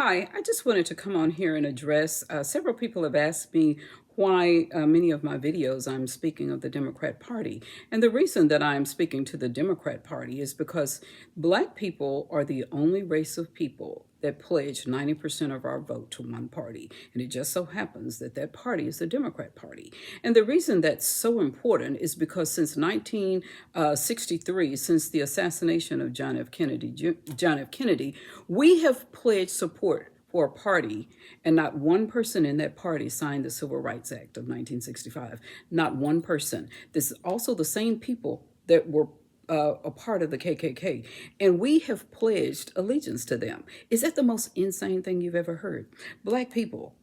Hi, I just wanted to come on here and address. Several people have asked me why many of my videos I'm speaking of the Democrat Party. And the reason that I'm speaking to the Democrat Party is because Black people are the only race of people that pledge 90% of our vote to one party. And it just so happens that that party is the Democrat Party. And the reason that's so important is because since 1963, since the assassination of John F. Kennedy, we have pledged support for a party, and not one person in that party signed the Civil Rights Act of 1965. Not one person. This is also the same people that were a part of the KKK, and we have pledged allegiance to them. Is that the most insane thing you've ever heard? Black people,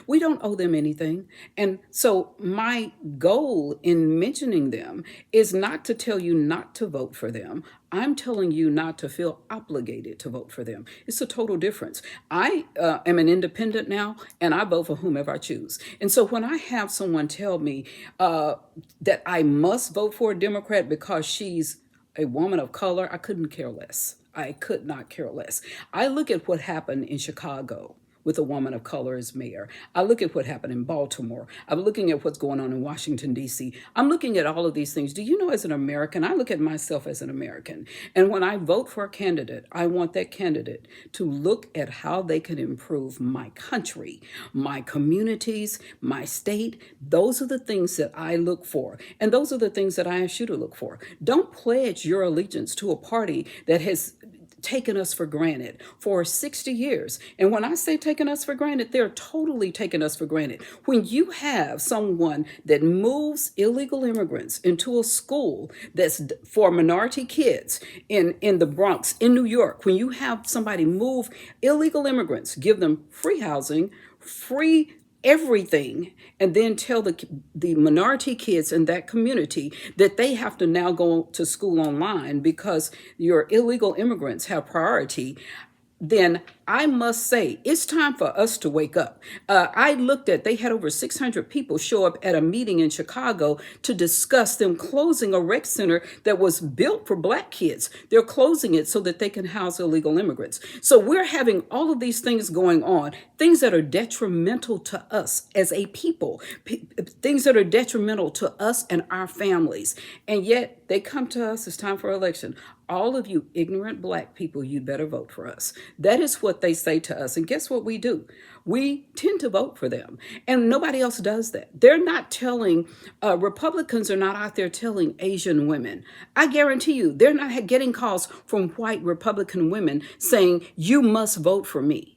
we don't owe them anything. And so my goal in mentioning them is not to tell you not to vote for them. I'm telling you not to feel obligated to vote for them. It's a total difference. I am an independent now, and I vote for whomever I choose. And so when I have someone tell me that I must vote for a Democrat because she's a woman of color, I couldn't care less. I could not care less. I look at what happened in Chicago with a woman of color as mayor. I look at what happened in Baltimore. I'm looking at what's going on in Washington, D.C. I'm looking at all of these things. Do you know, as an American, I look at myself as an American. And when I vote for a candidate, I want that candidate to look at how they can improve my country, my communities, my state. Those are the things that I look for. And those are the things that I ask you to look for. Don't pledge your allegiance to a party that has taken us for granted for 60 years. And when I say taking us for granted, they're totally taking us for granted. When you have someone that moves illegal immigrants into a school that's for minority kids in the Bronx, in New York, when you have somebody move illegal immigrants, give them free housing, free everything, and then tell the minority kids in that community that they have to now go to school online because your illegal immigrants have priority, then I must say it's time for us to wake up. I looked at, they had over 600 people show up at a meeting in Chicago to discuss them closing a rec center that was built for Black kids. They're closing it so that they can house illegal immigrants. So we're having all of these things going on, things that are detrimental to us as a people, things that are detrimental to us and our families. And yet they come to us, it's time for election. All of you ignorant Black people, you'd better vote for us. That is what they say to us. And guess what we do? We tend to vote for them. And nobody else does that. They're not telling, Republicans are not out there telling Asian women. I guarantee you, they're not getting calls from white Republican women saying, you must vote for me.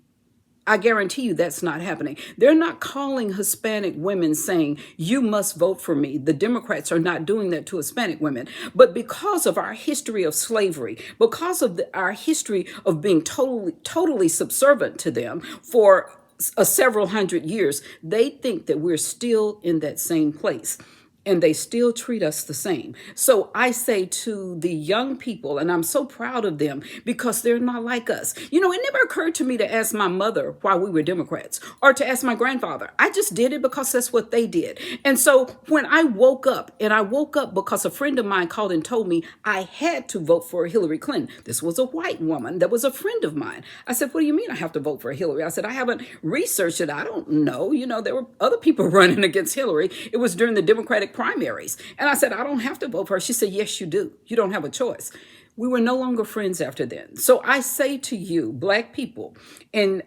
I guarantee you that's not happening. They're not calling Hispanic women saying, you must vote for me. The Democrats are not doing that to Hispanic women. But because of our history of slavery, because of our history of being totally subservient to them for several hundred years, they think that we're still in that same place. And they still treat us the same. So I say to the young people, and I'm so proud of them because they're not like us. You know, it never occurred to me to ask my mother why we were Democrats or to ask my grandfather. I just did it because that's what they did. And so when I woke up, and I woke up because a friend of mine called and told me I had to vote for Hillary Clinton. This was a white woman that was a friend of mine. I said, what do you mean I have to vote for Hillary? I said, I haven't researched it. I don't know. You know, there were other people running against Hillary. It was during the Democratic primaries. And I said, I don't have to vote for her. She said, yes, you do. You don't have a choice. We were no longer friends after then. So I say to you, Black people, and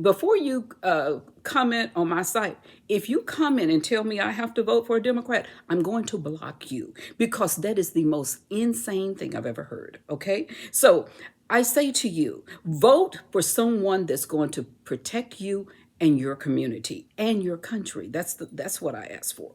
before you comment on my site, if you comment and tell me I have to vote for a Democrat, I'm going to block you because that is the most insane thing I've ever heard. Okay? So I say to you, vote for someone that's going to protect you and your community and your country. That's what I ask for.